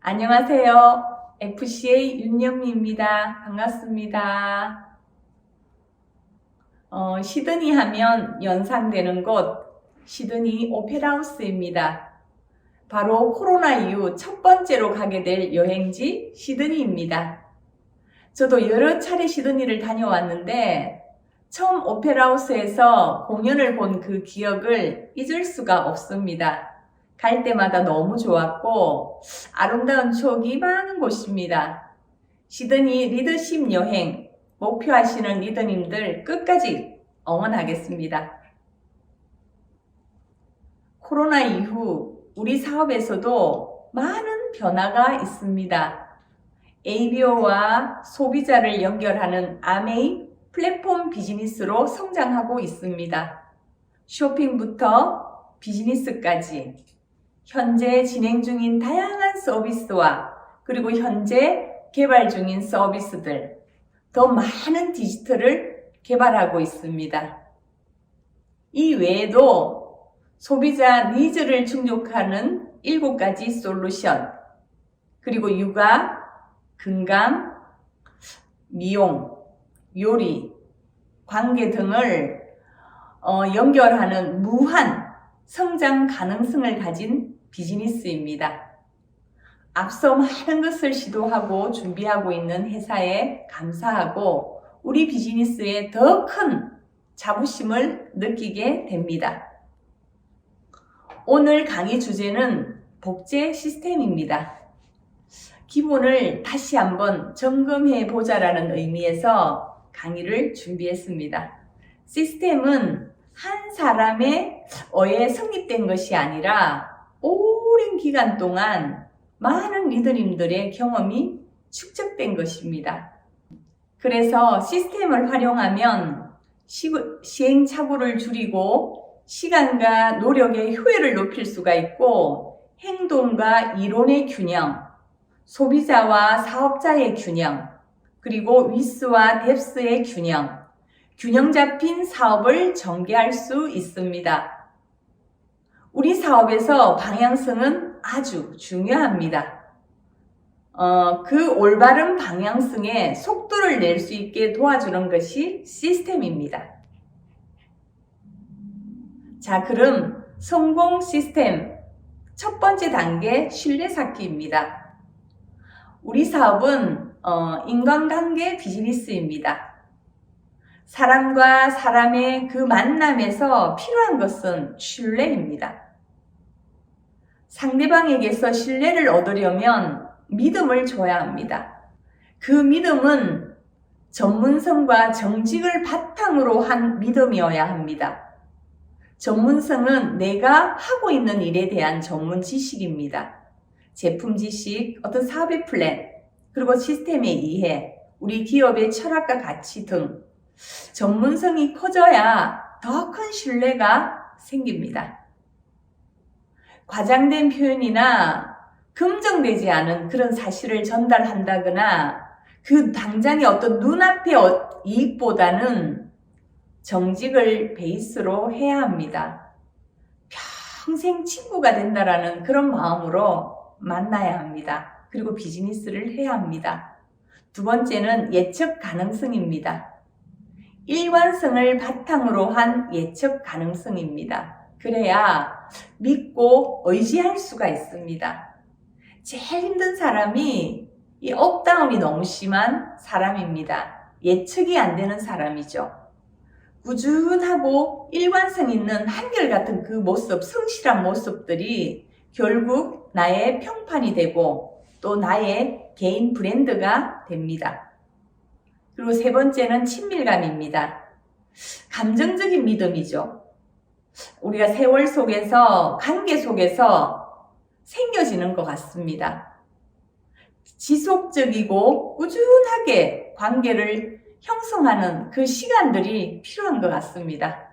안녕하세요. FCA 윤영미입니다. 반갑습니다. 시드니 하면 연상되는 곳 시드니 오페라 하우스입니다. 바로 코로나 이후 첫 번째로 가게 될 여행지 시드니입니다. 저도 여러 차례 시드니를 다녀왔는데 처음 오페라 하우스에서 공연을 본 그 기억을 잊을 수가 없습니다. 갈 때마다 너무 좋았고 아름다운 추억이 많은 곳입니다. 시드니 리더십 여행 목표하시는 리더님들 끝까지 응원하겠습니다. 코로나 이후 우리 사업에서도 많은 변화가 있습니다. ABO와 소비자를 연결하는 아메이 플랫폼 비즈니스로 성장하고 있습니다. 쇼핑부터 비즈니스까지 현재 진행 중인 다양한 서비스와 그리고 현재 개발 중인 서비스들, 더 많은 디지털을 개발하고 있습니다. 이 외에도 소비자 니즈를 충족하는 7가지 솔루션, 그리고 육아, 건강, 미용, 요리, 관계 등을 연결하는 무한 성장 가능성을 가진 비즈니스입니다. 앞서 많은 것을 시도하고 준비하고 있는 회사에 감사하고 우리 비즈니스에 더 큰 자부심을 느끼게 됩니다. 오늘 강의 주제는 복제 시스템입니다. 기본을 다시 한번 점검해 보자라는 의미에서 강의를 준비했습니다. 시스템은 한 사람의 의에 성립된 것이 아니라 오랜 기간 동안 많은 리더님들의 경험이 축적된 것입니다. 그래서 시스템을 활용하면 시행착오를 줄이고 시간과 노력의 효율을 높일 수가 있고 행동과 이론의 균형, 소비자와 사업자의 균형, 그리고 위스와 뎁스의 균형 잡힌 사업을 전개할 수 있습니다. 우리 사업에서 방향성은 아주 중요합니다. 그 올바른 방향성에 속도를 낼 수 있게 도와주는 것이 시스템입니다. 자, 그럼 성공 시스템 첫 번째 단계 신뢰 쌓기입니다. 우리 사업은 인간관계 비즈니스입니다. 사람과 사람의 그 만남에서 필요한 것은 신뢰입니다. 상대방에게서 신뢰를 얻으려면 믿음을 줘야 합니다. 그 믿음은 전문성과 정직을 바탕으로 한 믿음이어야 합니다. 전문성은 내가 하고 있는 일에 대한 전문 지식입니다. 제품 지식, 어떤 사업의 플랜, 그리고 시스템의 이해, 우리 기업의 철학과 가치 등 전문성이 커져야 더 큰 신뢰가 생깁니다. 과장된 표현이나 검증되지 않은 그런 사실을 전달한다거나 그 당장의 어떤 눈앞의 이익보다는 정직을 베이스로 해야 합니다. 평생 친구가 된다라는 그런 마음으로 만나야 합니다. 그리고 비즈니스를 해야 합니다. 두 번째는 예측 가능성입니다. 일관성을 바탕으로 한 예측 가능성입니다. 그래야 믿고 의지할 수가 있습니다. 제일 힘든 사람이 이 업다운이 너무 심한 사람입니다. 예측이 안 되는 사람이죠. 꾸준하고 일관성 있는 한결같은 그 모습, 성실한 모습들이 결국 나의 평판이 되고 또 나의 개인 브랜드가 됩니다. 그리고 세 번째는 친밀감입니다. 감정적인 믿음이죠. 우리가 세월 속에서, 관계 속에서 생겨지는 것 같습니다. 지속적이고 꾸준하게 관계를 형성하는 그 시간들이 필요한 것 같습니다.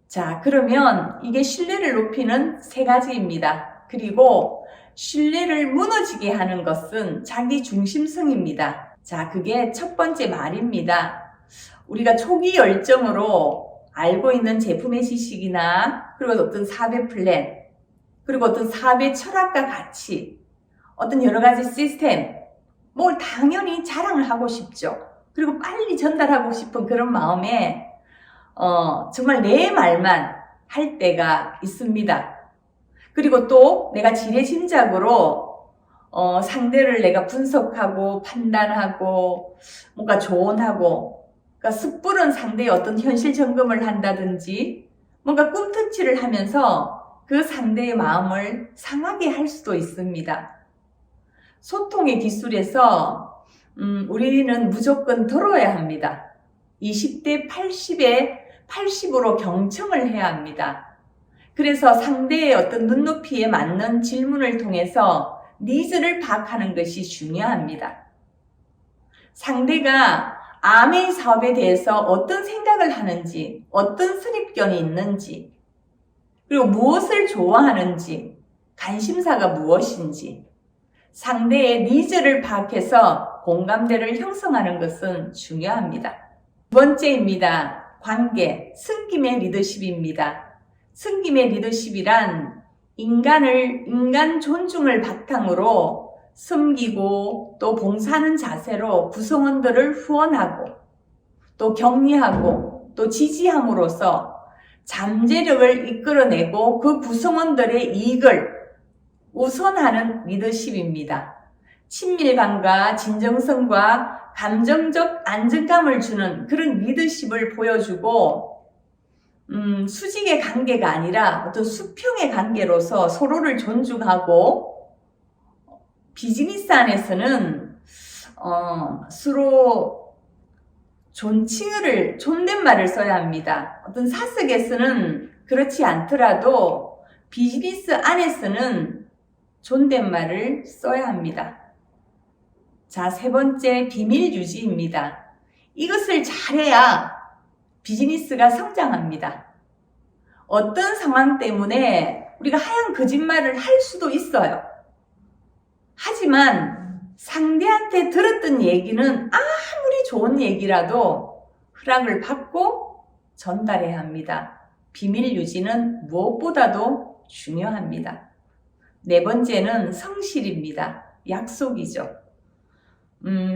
자, 그러면 이게 신뢰를 높이는 3가지입니다. 그리고 신뢰를 무너지게 하는 것은 자기 중심성입니다. 자, 그게 첫 번째 말입니다. 우리가 초기 열정으로 알고 있는 제품의 지식이나 그리고 어떤 사업의 플랜, 그리고 어떤 사업의 철학과 가치, 어떤 여러 가지 시스템, 뭘 당연히 자랑을 하고 싶죠. 그리고 빨리 전달하고 싶은 그런 마음에 정말 내 말만 할 때가 있습니다. 그리고 또 내가 지레짐작으로 상대를 내가 분석하고 판단하고 뭔가 조언하고, 그러니까 섣부른 상대의 어떤 현실 점검을 한다든지 뭔가 꿈터치를 하면서 그 상대의 마음을 상하게 할 수도 있습니다. 소통의 기술에서 우리는 무조건 들어야 합니다. 20대 80에 80으로 경청을 해야 합니다. 그래서 상대의 어떤 눈높이에 맞는 질문을 통해서 니즈를 파악하는 것이 중요합니다. 상대가 아메이 사업에 대해서 어떤 생각을 하는지, 어떤 선입견이 있는지, 그리고 무엇을 좋아하는지, 관심사가 무엇인지, 상대의 니즈를 파악해서 공감대를 형성하는 것은 중요합니다. 두 번째입니다. 관계, 승김의 리더십입니다. 승김의 리더십이란 인간 존중을 바탕으로 섬기고 또 봉사하는 자세로 구성원들을 후원하고 또 격려하고 또 지지함으로써 잠재력을 이끌어내고 그 구성원들의 이익을 우선하는 리더십입니다. 친밀감과 진정성과 감정적 안정감을 주는 그런 리더십을 보여주고 수직의 관계가 아니라 어떤 수평의 관계로서 서로를 존중하고 비즈니스 안에서는 서로 존댓말을 써야 합니다. 어떤 사석에서는 그렇지 않더라도 비즈니스 안에서는 존댓말을 써야 합니다. 자, 세 번째, 비밀 유지입니다. 이것을 잘해야 비즈니스가 성장합니다. 어떤 상황 때문에 우리가 하얀 거짓말을 할 수도 있어요. 하지만 상대한테 들었던 얘기는 아무리 좋은 얘기라도 허락을 받고 전달해야 합니다. 비밀 유지는 무엇보다도 중요합니다. 네 번째는 성실입니다. 약속이죠.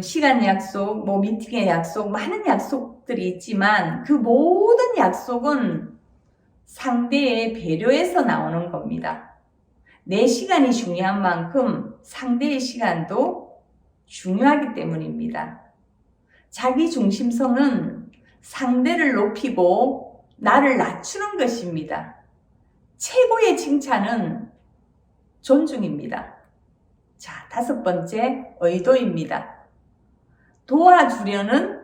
시간 약속, 미팅의 약속, 많은 약속들이 있지만 그 모든 약속은 상대의 배려에서 나오는 겁니다. 내 시간이 중요한 만큼 상대의 시간도 중요하기 때문입니다. 자기 중심성은 상대를 높이고 나를 낮추는 것입니다. 최고의 칭찬은 존중입니다. 자, 다섯 번째, 의도입니다. 도와주려는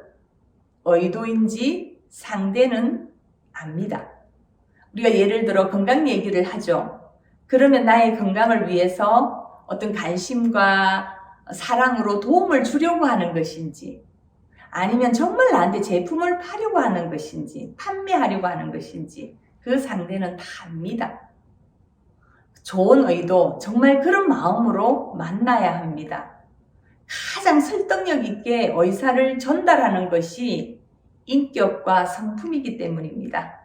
의도인지 상대는 압니다. 우리가 예를 들어 건강 얘기를 하죠. 그러면 나의 건강을 위해서 어떤 관심과 사랑으로 도움을 주려고 하는 것인지, 아니면 정말 나한테 제품을 파려고 하는 것인지, 판매하려고 하는 것인지, 그 상대는 다 압니다. 좋은 의도, 정말 그런 마음으로 만나야 합니다. 가장 설득력 있게 의사를 전달하는 것이 인격과 성품이기 때문입니다.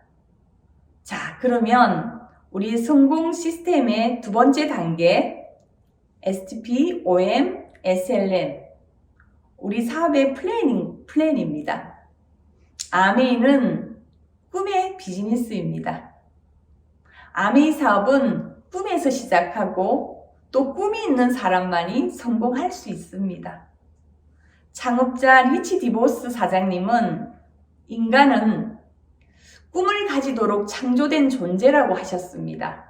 자, 그러면 우리 성공 시스템의 두 번째 단계, STP, OM, SLM, 우리 사업의 플랜입니다. 아메이는 꿈의 비즈니스입니다. 아메이 사업은 꿈에서 시작하고 또 꿈이 있는 사람만이 성공할 수 있습니다. 창업자 리치 디보스 사장님은 인간은 꿈을 가지도록 창조된 존재라고 하셨습니다.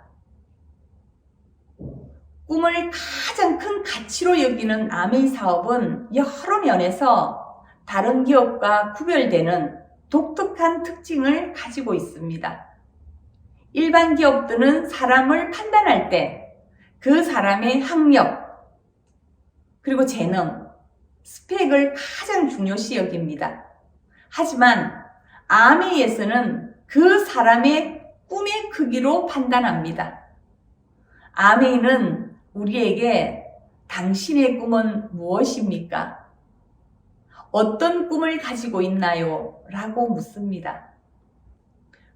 꿈을 가장 큰 가치로 여기는 아메이 사업은 여러 면에서 다른 기업과 구별되는 독특한 특징을 가지고 있습니다. 일반 기업들은 사람을 판단할 때 그 사람의 학력, 그리고 재능, 스펙을 가장 중요시 여깁니다. 하지만 아메이에서는 그 사람의 꿈의 크기로 판단합니다. 아메이는 우리에게 당신의 꿈은 무엇입니까? 어떤 꿈을 가지고 있나요? 라고 묻습니다.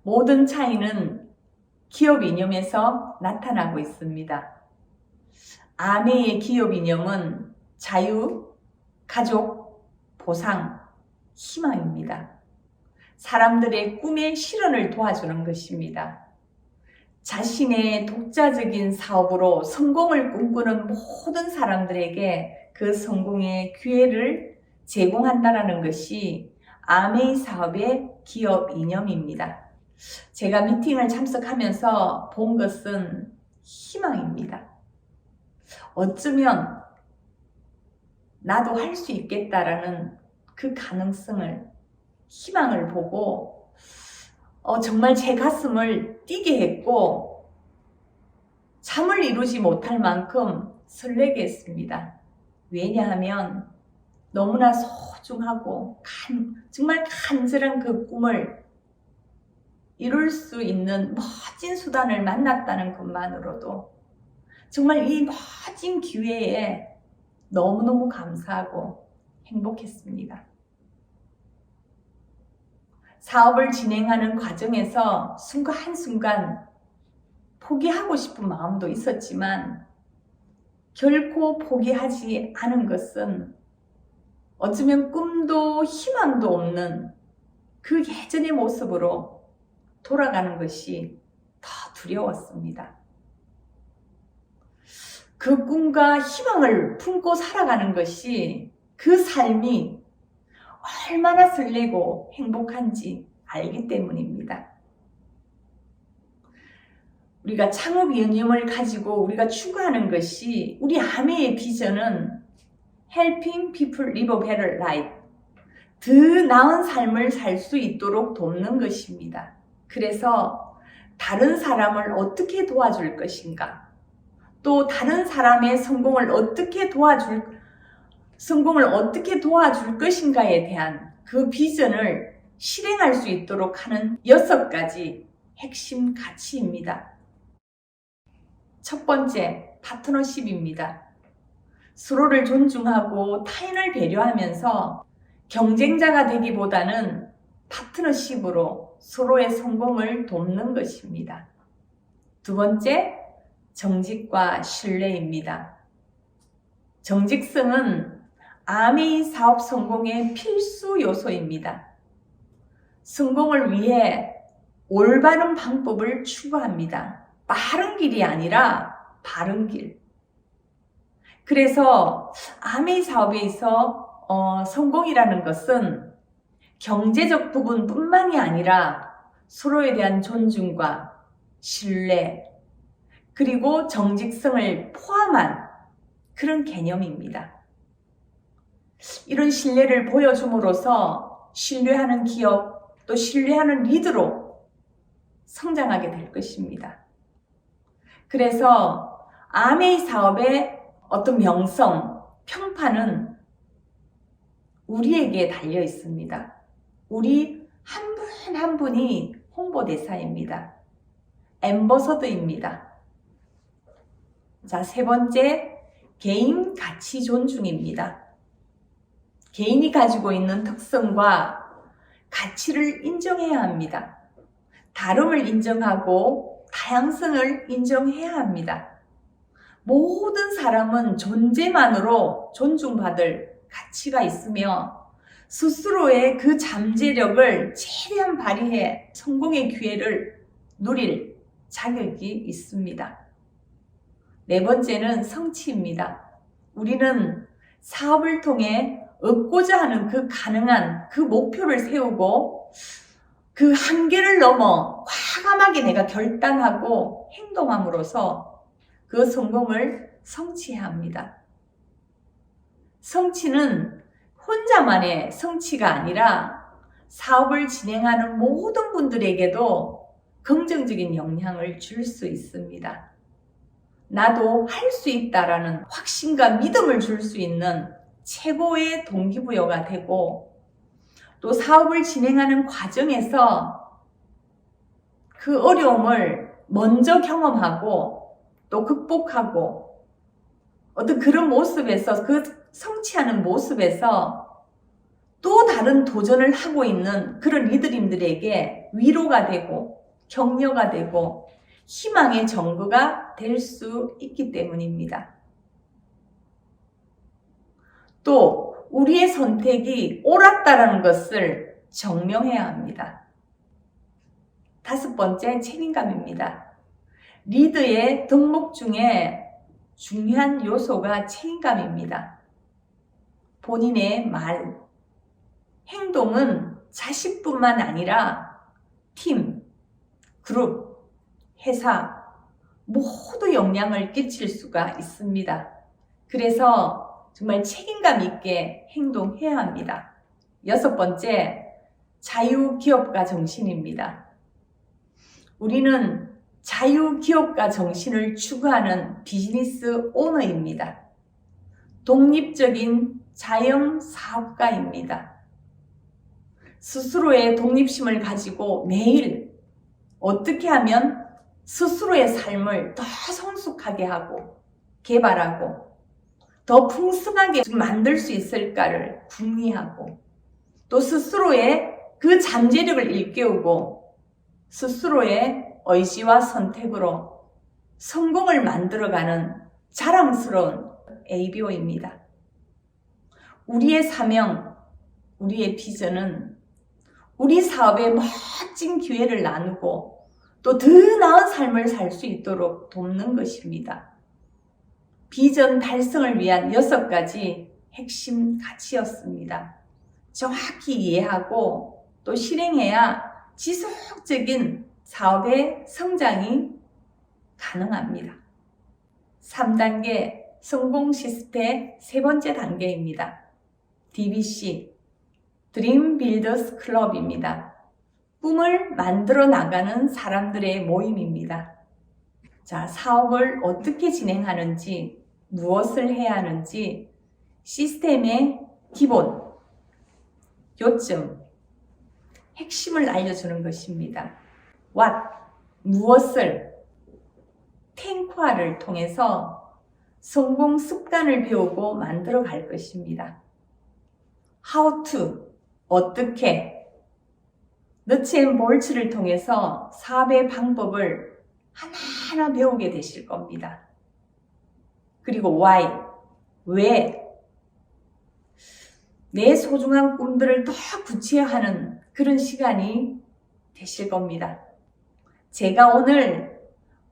모든 차이는 기업 이념에서 나타나고 있습니다. 아메의 기업 이념은 자유, 가족, 보상, 희망입니다. 사람들의 꿈의 실현을 도와주는 것입니다. 자신의 독자적인 사업으로 성공을 꿈꾸는 모든 사람들에게 그 성공의 기회를 제공한다는 것이 아메이 사업의 기업 이념입니다. 제가 미팅을 참석하면서 본 것은 희망입니다. 어쩌면 나도 할 수 있겠다라는 그 가능성을, 희망을 보고 정말 제 가슴을 뛰게 했고 잠을 이루지 못할 만큼 설레게 했습니다. 왜냐하면 너무나 소중하고 정말 간절한 그 꿈을 이룰 수 있는 멋진 수단을 만났다는 것만으로도 정말 이 멋진 기회에 너무너무 감사하고 행복했습니다. 사업을 진행하는 과정에서 한순간 포기하고 싶은 마음도 있었지만 결코 포기하지 않은 것은 어쩌면 꿈도 희망도 없는 그 예전의 모습으로 돌아가는 것이 더 두려웠습니다. 그 꿈과 희망을 품고 살아가는 것이, 그 삶이 얼마나 설레고 행복한지 알기 때문입니다. 우리가 창업 이념을 가지고 우리가 추구하는 것이, 우리 아메의 비전은 Helping people live a better life, 더 나은 삶을 살 수 있도록 돕는 것입니다. 그래서 다른 사람을 어떻게 도와줄 것인가, 또 다른 사람의 성공을 어떻게 도와줄 것인가에 대한 그 비전을 실행할 수 있도록 하는 6가지 핵심 가치입니다. 첫 번째, 파트너십입니다. 서로를 존중하고 타인을 배려하면서 경쟁자가 되기보다는 파트너십으로 서로의 성공을 돕는 것입니다. 두 번째, 정직과 신뢰입니다. 정직성은 아메이 사업 성공의 필수 요소입니다. 성공을 위해 올바른 방법을 추구합니다. 빠른 길이 아니라 바른 길. 그래서 아메이 사업에 있어 성공이라는 것은 경제적 부분뿐만이 아니라 서로에 대한 존중과 신뢰, 그리고 정직성을 포함한 그런 개념입니다. 이런 신뢰를 보여줌으로써 신뢰하는 기업, 또 신뢰하는 리더로 성장하게 될 것입니다. 그래서 아메이 사업의 어떤 명성, 평판은 우리에게 달려 있습니다. 우리 한 분 한 분이 홍보대사입니다. 앰버서더입니다. 자, 세 번째, 개인 가치 존중입니다. 개인이 가지고 있는 특성과 가치를 인정해야 합니다. 다름을 인정하고 다양성을 인정해야 합니다. 모든 사람은 존재만으로 존중받을 가치가 있으며 스스로의 그 잠재력을 최대한 발휘해 성공의 기회를 누릴 자격이 있습니다. 네 번째는 성취입니다. 우리는 사업을 통해 얻고자 하는 그 가능한 그 목표를 세우고 그 한계를 넘어 과감하게 내가 결단하고 행동함으로써 그 성공을 성취해야 합니다. 성취는 혼자만의 성취가 아니라 사업을 진행하는 모든 분들에게도 긍정적인 영향을 줄 수 있습니다. 나도 할 수 있다라는 확신과 믿음을 줄 수 있는 최고의 동기부여가 되고, 또 사업을 진행하는 과정에서 그 어려움을 먼저 경험하고 또 극복하고 어떤 그런 모습에서, 그 성취하는 모습에서 또 다른 도전을 하고 있는 그런 리더님들에게 위로가 되고 격려가 되고 희망의 전거가 될 수 있기 때문입니다. 또 우리의 선택이 옳았다는 것을 증명해야 합니다. 5번째, 책임감입니다. 리더의 덕목 중에 중요한 요소가 책임감입니다. 본인의 말, 행동은 자식뿐만 아니라 팀, 그룹, 회사 모두 영향을 끼칠 수가 있습니다. 그래서 정말 책임감 있게 행동해야 합니다. 6번째, 자유기업가 정신입니다. 우리는 자유기업가 정신을 추구하는 비즈니스 오너입니다. 독립적인 자영사업가입니다. 스스로의 독립심을 가지고 매일 어떻게 하면 스스로의 삶을 더 성숙하게 하고 개발하고 더 풍성하게 만들 수 있을까를 궁리하고 또 스스로의 그 잠재력을 일깨우고 스스로의 의지와 선택으로 성공을 만들어가는 자랑스러운 ABO입니다. 우리의 사명, 우리의 비전은 우리 사업에 멋진 기회를 나누고 또 더 나은 삶을 살 수 있도록 돕는 것입니다. 비전 달성을 위한 6가지 핵심 가치였습니다. 정확히 이해하고 또 실행해야 지속적인 사업의 성장이 가능합니다. 3단계 성공 시스템 3번째 단계입니다. DBC, 드림 빌더스 클럽입니다. 꿈을 만들어 나가는 사람들의 모임입니다. 자, 사업을 어떻게 진행하는지, 무엇을 해야 하는지, 시스템의 기본, 요점, 핵심을 알려주는 것입니다. What, 무엇을, 탱크화를 통해서 성공 습관을 배우고 만들어 갈 것입니다. How to, 어떻게, 너츠 앤 볼츠를 통해서 사업의 방법을 하나하나 배우게 되실 겁니다. 그리고 why, 왜, 내 소중한 꿈들을 더 구체화하는 그런 시간이 되실 겁니다. 제가 오늘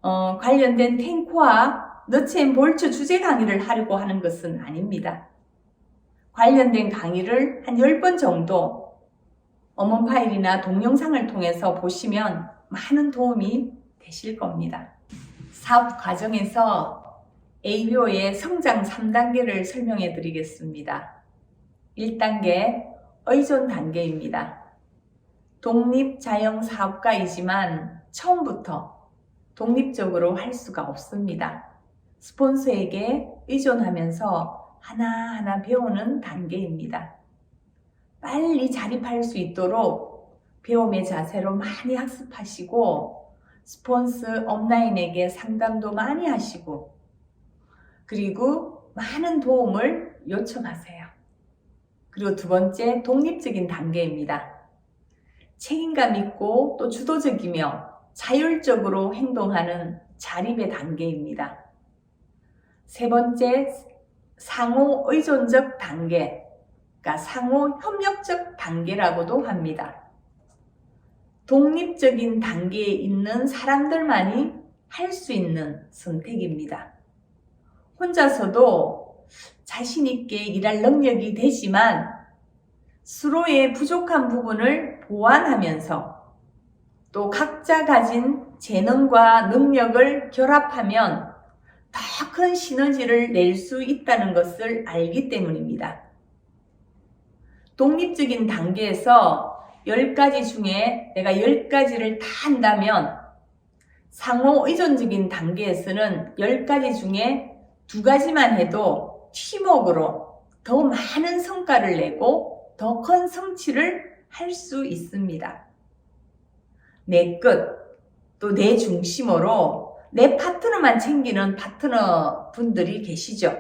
관련된 탱크와 너츠 앤 볼츠 주제 강의를 하려고 하는 것은 아닙니다. 관련된 강의를 한 10번 정도 어먼 파일이나 동영상을 통해서 보시면 많은 도움이 되실 겁니다. 사업 과정에서 ABO의 성장 3단계를 설명해 드리겠습니다. 1단계, 의존 단계입니다. 독립자영사업가이지만 처음부터 독립적으로 할 수가 없습니다. 스폰서에게 의존하면서 하나하나 배우는 단계입니다. 빨리 자립할 수 있도록 배움의 자세로 많이 학습하시고 스폰서 업라인에게 상담도 많이 하시고 그리고 많은 도움을 요청하세요. 그리고 2번째, 독립적인 단계입니다. 책임감 있고 또 주도적이며 자율적으로 행동하는 자립의 단계입니다. 3번째, 상호 의존적 단계, 그러니까 상호 협력적 단계라고도 합니다. 독립적인 단계에 있는 사람들만이 할 수 있는 선택입니다. 혼자서도 자신 있게 일할 능력이 되지만 서로의 부족한 부분을 보완하면서 또 각자 가진 재능과 능력을 결합하면 더 큰 시너지를 낼 수 있다는 것을 알기 때문입니다. 독립적인 단계에서 10가지 중에 내가 10가지를 다 한다면 상호 의존적인 단계에서는 10가지 중에 2가지만 해도 팀워크로 더 많은 성과를 내고 더 큰 성취를 할 수 있습니다. 내 끝, 또 내 중심으로 내 파트너만 챙기는 파트너 분들이 계시죠.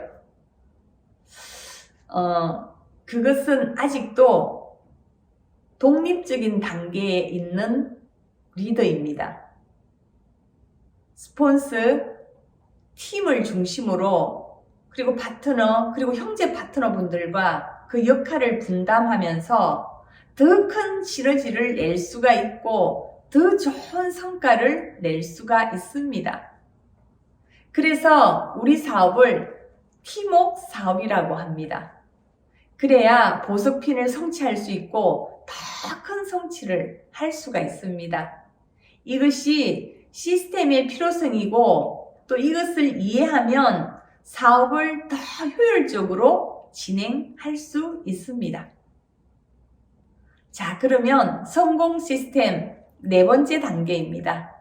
그것은 아직도 독립적인 단계에 있는 리더입니다. 스폰서, 팀을 중심으로 그리고 파트너, 그리고 형제 파트너분들과 그 역할을 분담하면서 더 큰 시너지를 낼 수가 있고 더 좋은 성과를 낼 수가 있습니다. 그래서 우리 사업을 팀웍 사업이라고 합니다. 그래야 보석핀을 성취할 수 있고 더 큰 성취를 할 수가 있습니다. 이것이 시스템의 필요성이고 또 이것을 이해하면 사업을 더 효율적으로 진행할 수 있습니다. 자, 그러면 성공 시스템 네 번째 단계입니다.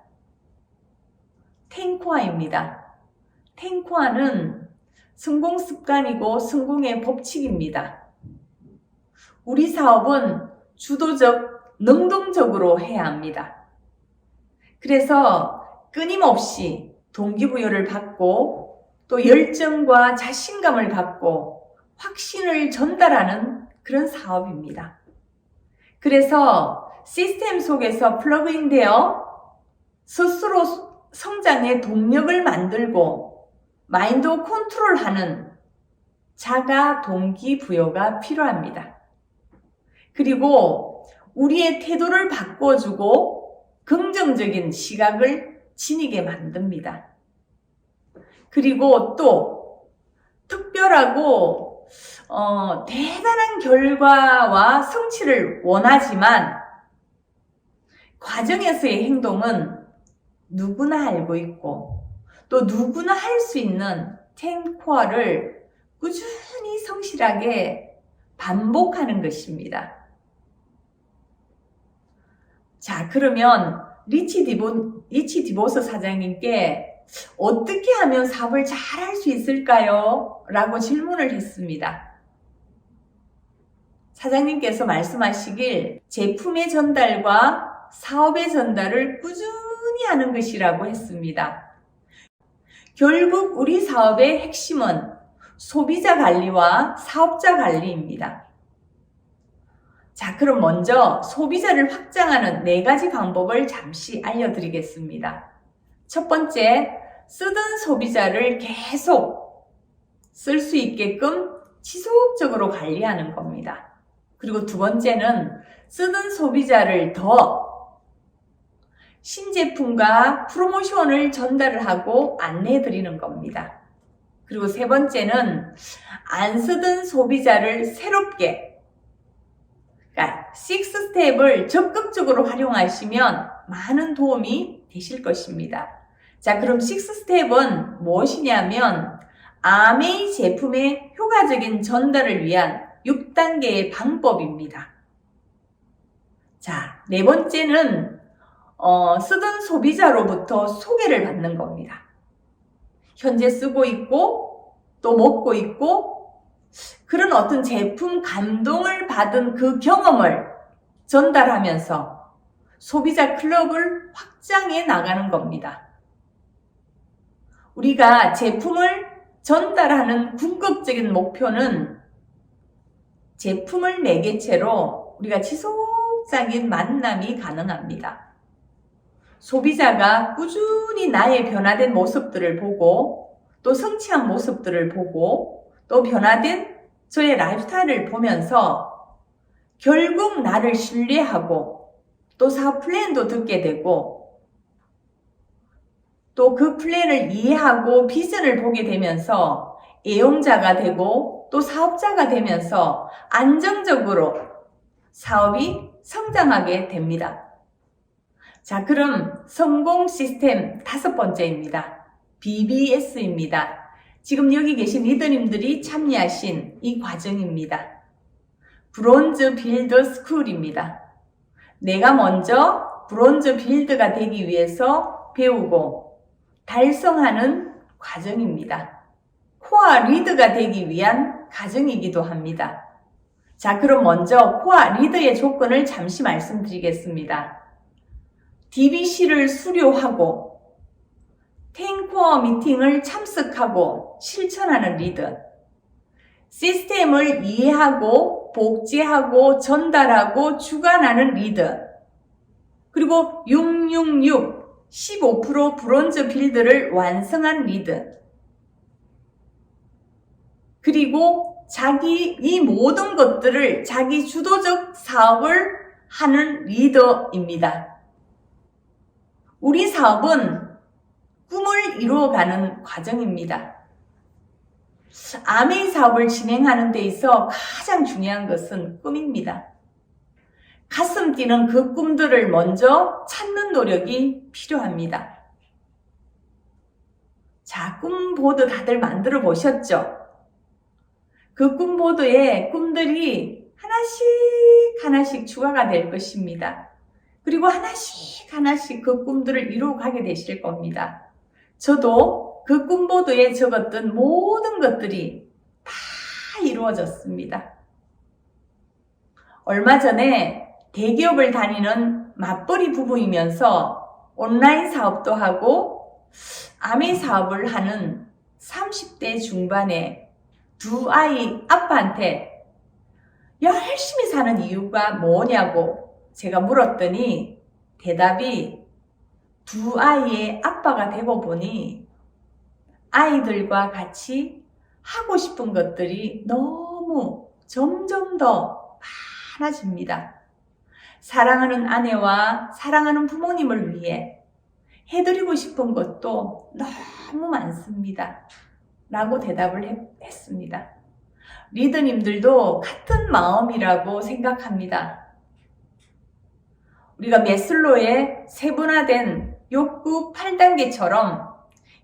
텐코아입니다. 텐코아는 성공 습관이고 성공의 법칙입니다. 우리 사업은 주도적, 능동적으로 해야 합니다. 그래서 끊임없이 동기부여를 받고 또 열정과 자신감을 갖고 확신을 전달하는 그런 사업입니다. 그래서 시스템 속에서 플러그인되어 스스로 성장의 동력을 만들고 마인드 컨트롤하는 자가 동기부여가 필요합니다. 그리고 우리의 태도를 바꿔주고 긍정적인 시각을 지니게 만듭니다. 그리고 또 특별하고 대단한 결과와 성취를 원하지만 과정에서의 행동은 누구나 알고 있고 또 누구나 할 수 있는 텐코어를 꾸준히 성실하게 반복하는 것입니다. 자, 그러면 리치 디보스 사장님께 어떻게 하면 사업을 잘 할 수 있을까요? 라고 질문을 했습니다. 사장님께서 말씀하시길 제품의 전달과 사업의 전달을 꾸준히 하는 것이라고 했습니다. 결국 우리 사업의 핵심은 소비자 관리와 사업자 관리입니다. 자, 그럼 먼저 소비자를 확장하는 4가지 방법을 잠시 알려드리겠습니다. 첫 번째, 쓰던 소비자를 계속 쓸 수 있게끔 지속적으로 관리하는 겁니다. 그리고 두 번째는 쓰던 소비자를 더 신제품과 프로모션을 전달을 하고 안내해 드리는 겁니다. 그리고 세 번째는 안 쓰던 소비자를 새롭게, 그러니까 6스텝을 적극적으로 활용하시면 많은 도움이 되실 것입니다. 자, 그럼 6스텝은 무엇이냐면 아메이 제품의 효과적인 전달을 위한 6단계의 방법입니다. 자, 네 번째는 쓰던 소비자로부터 소개를 받는 겁니다. 현재 쓰고 있고 또 먹고 있고 그런 어떤 제품 감동을 받은 그 경험을 전달하면서 소비자 클럽을 확장해 나가는 겁니다. 우리가 제품을 전달하는 궁극적인 목표는 제품을 매개체로 우리가 지속적인 만남이 가능합니다. 소비자가 꾸준히 나의 변화된 모습들을 보고 또 성취한 모습들을 보고 또 변화된 저의 라이프스타일을 보면서 결국 나를 신뢰하고 또 사업 플랜도 듣게 되고 또 그 플랜을 이해하고 비전을 보게 되면서 애용자가 되고 또 사업자가 되면서 안정적으로 사업이 성장하게 됩니다. 자, 그럼 성공 시스템 5번째입니다. BBS입니다. 지금 여기 계신 리더님들이 참여하신 이 과정입니다. 브론즈 빌더 스쿨입니다. 내가 먼저 브론즈 빌드가 되기 위해서 배우고 달성하는 과정입니다. 코어 리더가 되기 위한 과정이기도 합니다. 자, 그럼 먼저 코어 리더의 조건을 잠시 말씀드리겠습니다. DBC를 수료하고 텐코어 미팅을 참석하고 실천하는 리더, 시스템을 이해하고 복제하고 전달하고 주관하는 리더, 그리고 666 15% 브론즈 빌드를 완성한 리더. 그리고 자기 이 모든 것들을 자기 주도적 사업을 하는 리더입니다. 우리 사업은 꿈을 이루어가는 과정입니다. 아메이 사업을 진행하는 데 있어 가장 중요한 것은 꿈입니다. 가슴 뛰는 그 꿈들을 먼저 찾는 노력이 필요합니다. 자, 꿈보드 다들 만들어 보셨죠? 그 꿈보드에 꿈들이 하나씩 추가가 될 것입니다. 그리고 하나씩 그 꿈들을 이루어가게 되실 겁니다. 저도 그 꿈보드에 적었던 모든 것들이 다 이루어졌습니다. 얼마 전에 대기업을 다니는 맞벌이 부부이면서 온라인 사업도 하고 아메 사업을 하는 30대 중반의 두 아이 아빠한테 열심히 사는 이유가 뭐냐고 제가 물었더니 대답이 두 아이의 아빠가 되고 보니 아이들과 같이 하고 싶은 것들이 너무 점점 더 많아집니다. 사랑하는 아내와 사랑하는 부모님을 위해 해드리고 싶은 것도 너무 많습니다. 라고 대답을 했습니다. 리더님들도 같은 마음이라고 생각합니다. 우리가 메슬로의 세분화된 욕구 8단계처럼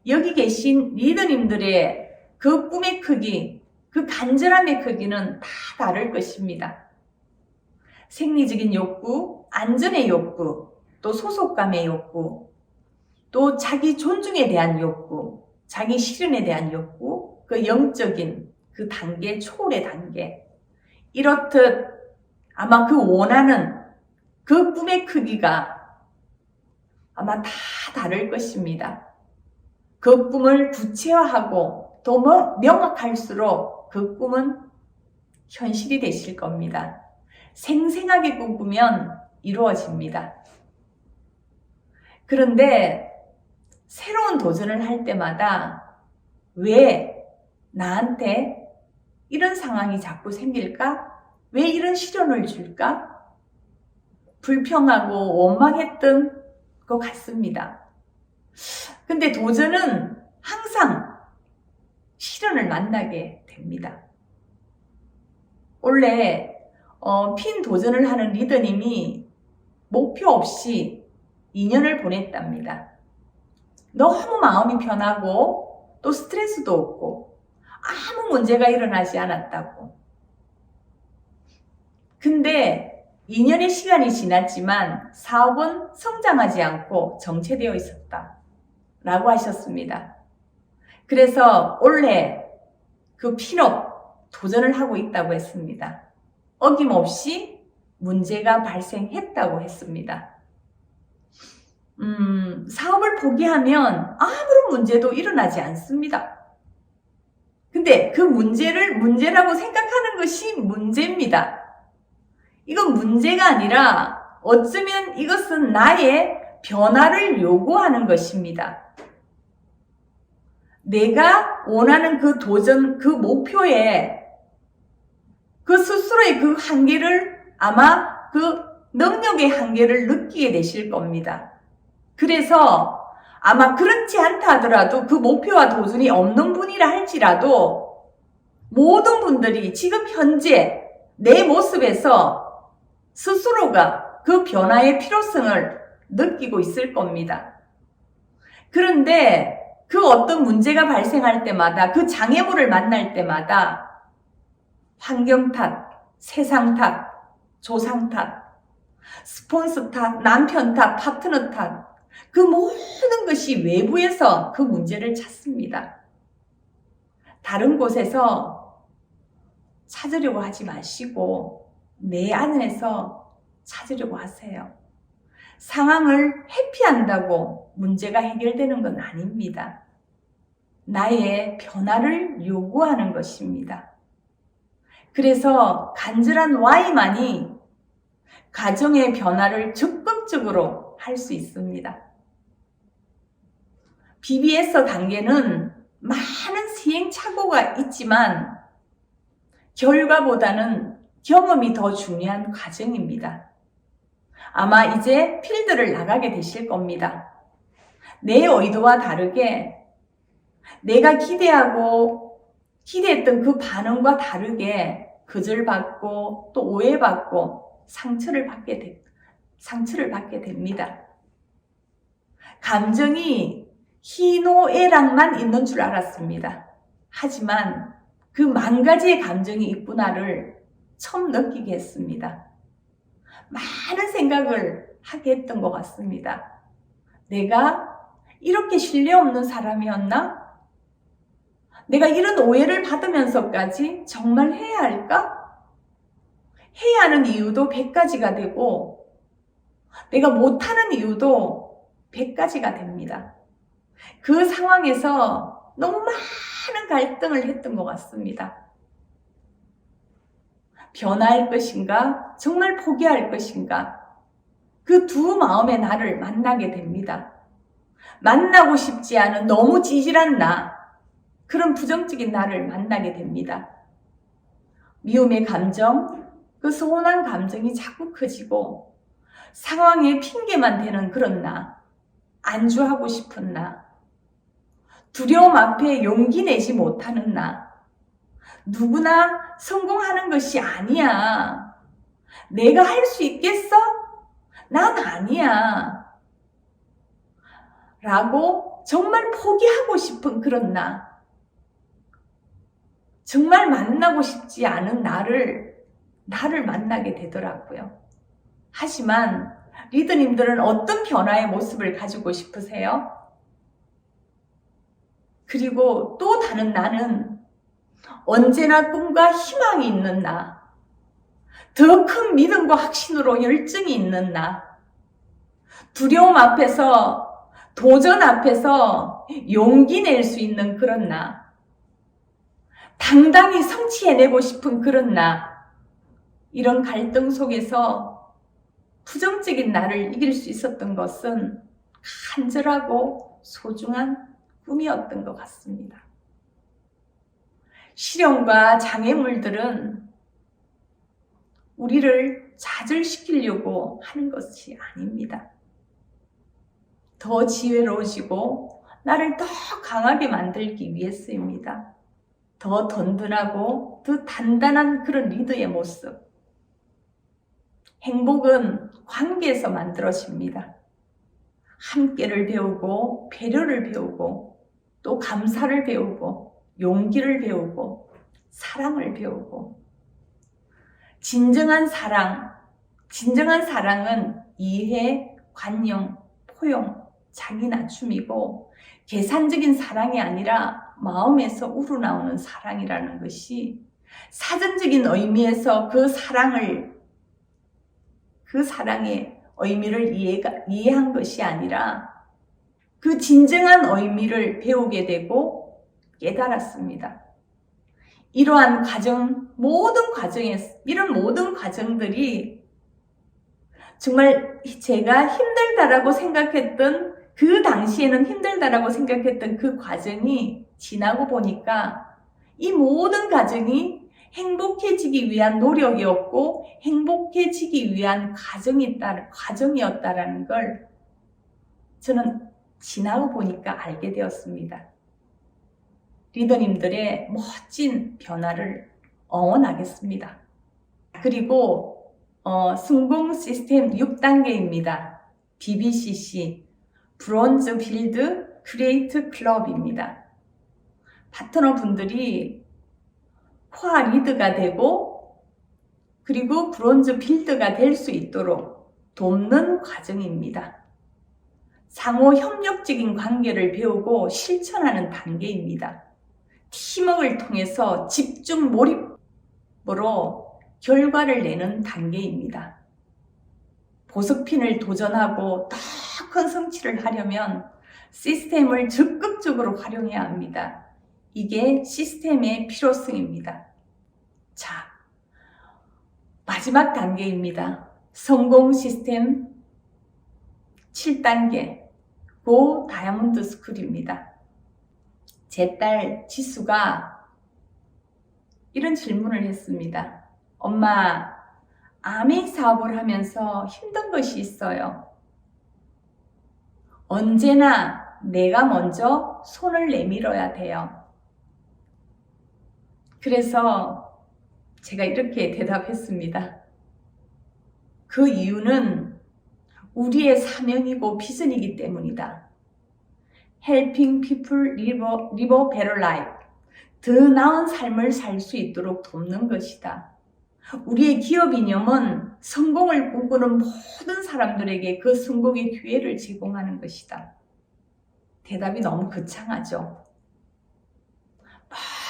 여기 계신 리더님들의 그 꿈의 크기, 그 간절함의 크기는 다 다를 것입니다. 생리적인 욕구, 안전의 욕구, 또 소속감의 욕구, 또 자기 존중에 대한 욕구, 자기 실현에 대한 욕구, 그 영적인 그 단계, 초월의 단계. 이렇듯 아마 그 원하는 그 꿈의 크기가 아마 다 다를 것입니다. 그 꿈을 구체화하고 더 명확할수록 그 꿈은 현실이 되실 겁니다. 생생하게 꿈꾸면 이루어집니다. 그런데 새로운 도전을 할 때마다 왜 나한테 이런 상황이 자꾸 생길까? 왜 이런 시련을 줄까? 불평하고 원망했던 것 같습니다. 근데 도전은 항상 시련을 만나게 됩니다. 원래 핀 도전을 하는 리더님이 목표 없이 2년을 보냈답니다. 너무 마음이 편하고 또 스트레스도 없고 아무 문제가 일어나지 않았다고. 근데 2년의 시간이 지났지만 사업은 성장하지 않고 정체되어 있었다 라고 하셨습니다. 그래서 올해 그 핀업 도전을 하고 있다고 했습니다. 어김없이 문제가 발생했다고 했습니다. 사업을 포기하면 아무런 문제도 일어나지 않습니다. 근데 그 문제를 문제라고 생각하는 것이 문제입니다. 이건 문제가 아니라 어쩌면 이것은 나의 변화를 요구하는 것입니다. 내가 원하는 그 도전, 그 목표에 그 스스로의 그 한계를 아마 그 능력의 한계를 느끼게 되실 겁니다. 그래서 아마 그렇지 않다 하더라도 그 목표와 도전이 없는 분이라 할지라도 모든 분들이 지금 현재 내 모습에서 스스로가 그 변화의 필요성을 느끼고 있을 겁니다. 그런데 그 어떤 문제가 발생할 때마다 그 장애물을 만날 때마다 환경 탓, 세상 탓, 조상 탓, 스폰서 탓, 남편 탓, 파트너 탓, 그 모든 것이 외부에서 그 문제를 찾습니다. 다른 곳에서 찾으려고 하지 마시고 내 안에서 찾으려고 하세요. 상황을 회피한다고 문제가 해결되는 건 아닙니다. 나의 변화를 요구하는 것입니다. 그래서 간절한 Y만이 가정의 변화를 적극적으로 할 수 있습니다. BBS 단계는 많은 시행착오가 있지만 결과보다는 경험이 더 중요한 과정입니다. 아마 이제 필드를 나가게 되실 겁니다. 내 의도와 다르게 내가 기대했던 그 반응과 다르게 거절받고 또 오해받고 상처를 받게 됩니다. 감정이 희노애락만 있는 줄 알았습니다. 하지만 그 만 가지의 감정이 있구나를 처음 느끼게 했습니다. 많은 생각을 하게 했던 것 같습니다. 내가 이렇게 신뢰 없는 사람이었나? 내가 이런 오해를 받으면서까지 정말 해야 할까? 해야 하는 이유도 100가지가 되고 내가 못하는 이유도 100가지가 됩니다. 그 상황에서 너무 많은 갈등을 했던 것 같습니다. 변화할 것인가? 정말 포기할 것인가? 그 두 마음의 나를 만나게 됩니다. 만나고 싶지 않은 너무 찌질한 나, 그런 부정적인 나를 만나게 됩니다. 미움의 감정, 그 서운한 감정이 자꾸 커지고 상황에 핑계만 대는 그런 나, 안주하고 싶은 나, 두려움 앞에 용기 내지 못하는 나, 누구나 성공하는 것이 아니야. 내가 할 수 있겠어? 난 아니야. 라고 정말 포기하고 싶은 그런 나, 정말 만나고 싶지 않은 나를 만나게 되더라고요. 하지만 리더님들은 어떤 변화의 모습을 가지고 싶으세요? 그리고 또 다른 나는 언제나 꿈과 희망이 있는 나, 더 큰 믿음과 확신으로 열정이 있는 나, 두려움 앞에서, 도전 앞에서 용기 낼 수 있는 그런 나, 당당히 성취해내고 싶은 그런 나, 이런 갈등 속에서 부정적인 나를 이길 수 있었던 것은 간절하고 소중한 꿈이었던 것 같습니다. 시련과 장애물들은 우리를 좌절시키려고 하는 것이 아닙니다. 더 지혜로워지고 나를 더 강하게 만들기 위해서입니다. 더 든든하고 더 단단한 그런 리더의 모습. 행복은 관계에서 만들어집니다. 함께를 배우고 배려를 배우고 또 감사를 배우고 용기를 배우고 사랑을 배우고 진정한 사랑은 이해, 관용, 포용, 자기 낮춤이고 계산적인 사랑이 아니라 마음에서 우러나오는 사랑이라는 것이 사전적인 의미에서 그 사랑의 의미를 이해한 것이 아니라 그 진정한 의미를 배우게 되고 깨달았습니다. 이러한 이런 모든 과정들이 정말 제가 힘들다라고 생각했던 그 당시에는 힘들다라고 생각했던 그 과정이 지나고 보니까 이 모든 과정이 행복해지기 위한 노력이었고 행복해지기 위한 과정이었다라는 걸 저는 지나고 보니까 알게 되었습니다. 리더님들의 멋진 변화를 응원하겠습니다. 그리고 성공 시스템 6단계입니다. BBCC, 브론즈 빌드 크리에이트 클럽입니다. 파트너분들이 코어 리드가 되고 그리고 브론즈 빌드가 될 수 있도록 돕는 과정입니다. 상호 협력적인 관계를 배우고 실천하는 단계입니다. 팀워크를 통해서 집중 몰입으로 결과를 내는 단계입니다. 보석핀을 도전하고 더 큰 성취를 하려면 시스템을 적극적으로 활용해야 합니다. 이게 시스템의 필요성입니다. 자, 마지막 단계입니다. 성공 시스템 7단계, 고 다이아몬드 스쿨입니다. 제 딸 지수가 이런 질문을 했습니다. 엄마, 아메이 사업을 하면서 힘든 것이 있어요. 언제나 내가 먼저 손을 내밀어야 돼요. 그래서 제가 이렇게 대답했습니다. 그 이유는 우리의 사명이고 비전이기 때문이다. Helping people live a better life. 더 나은 삶을 살 수 있도록 돕는 것이다. 우리의 기업 이념은 성공을 꿈꾸는 모든 사람들에게 그 성공의 기회를 제공하는 것이다. 대답이 너무 거창하죠.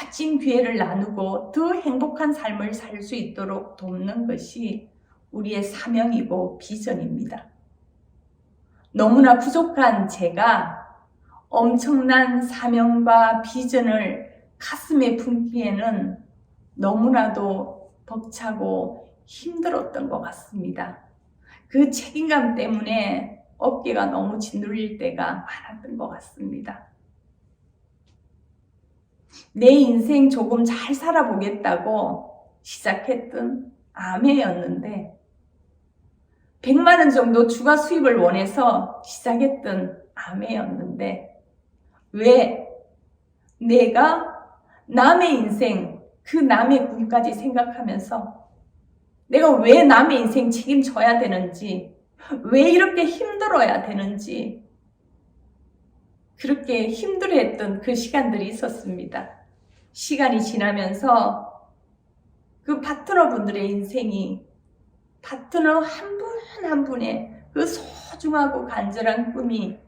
멋진 기회를 나누고 더 행복한 삶을 살 수 있도록 돕는 것이 우리의 사명이고 비전입니다. 너무나 부족한 제가 엄청난 사명과 비전을 가슴에 품기에는 너무나도 벅차고 힘들었던 것 같습니다. 그 책임감 때문에 어깨가 너무 짓눌릴 때가 많았던 것 같습니다. 내 인생 조금 잘 살아보겠다고 시작했던 아메였는데 100만 원 정도 추가 수입을 원해서 시작했던 아메였는데 왜 내가 남의 인생, 그 남의 꿈까지 생각하면서 내가 왜 남의 인생 책임져야 되는지, 왜 이렇게 힘들어야 되는지 그렇게 힘들어했던 그 시간들이 있었습니다. 시간이 지나면서 그 파트너분들의 인생이 파트너 한 분 한 분의 그 소중하고 간절한 꿈이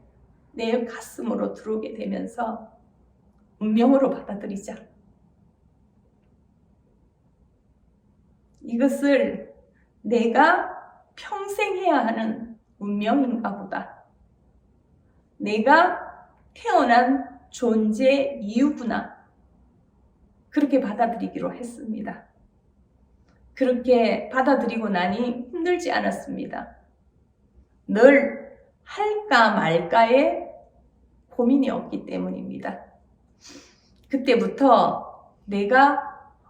내 가슴으로 들어오게 되면서 운명으로 받아들이자. 이것을 내가 평생 해야 하는 운명인가 보다. 내가 태어난 존재 이유구나. 그렇게 받아들이기로 했습니다. 그렇게 받아들이고 나니 힘들지 않았습니다. 늘 할까 말까의 고민이 없기 때문입니다. 그때부터 내가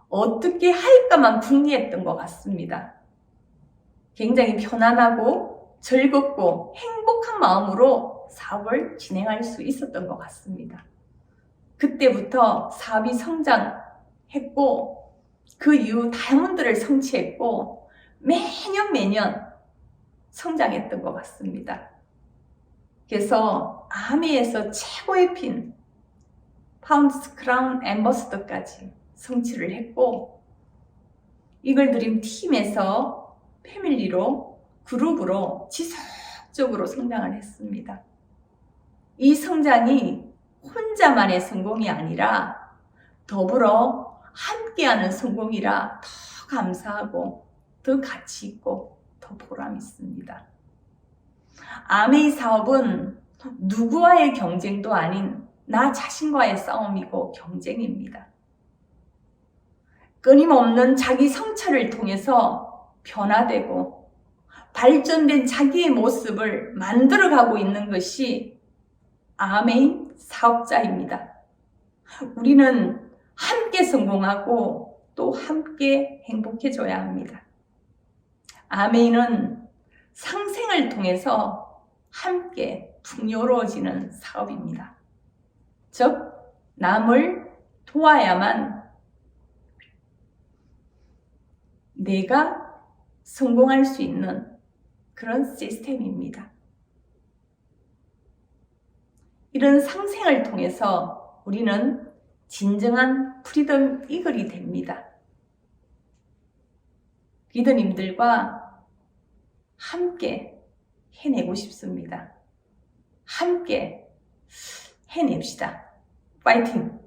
어떻게 할까만 궁리했던 것 같습니다. 굉장히 편안하고 즐겁고 행복한 마음으로 사업을 진행할 수 있었던 것 같습니다. 그때부터 사업이 성장했고 그 이후 다이아몬드를 성취했고 매년 성장했던 것 같습니다. 그래서 아미에서 최고의 핀 파운드스 크라운 앰버서더까지 성취를 했고 이글드림 팀에서 패밀리로 그룹으로 지속적으로 성장을 했습니다. 이 성장이 혼자만의 성공이 아니라 더불어 함께하는 성공이라 더 감사하고 더 가치 있고 더 보람 있습니다. 아메이 사업은 누구와의 경쟁도 아닌 나 자신과의 싸움이고 경쟁입니다. 끊임없는 자기 성찰을 통해서 변화되고 발전된 자기의 모습을 만들어가고 있는 것이 아메이 사업자입니다. 우리는 함께 성공하고 또 함께 행복해져야 합니다. 아메이는 상생을 통해서 함께 풍요로워지는 사업입니다. 즉, 남을 도와야만 내가 성공할 수 있는 그런 시스템입니다. 이런 상생을 통해서 우리는 진정한 프리덤 이글이 됩니다. 리더님들과 함께 해내고 싶습니다. 함께 해냅시다. 파이팅!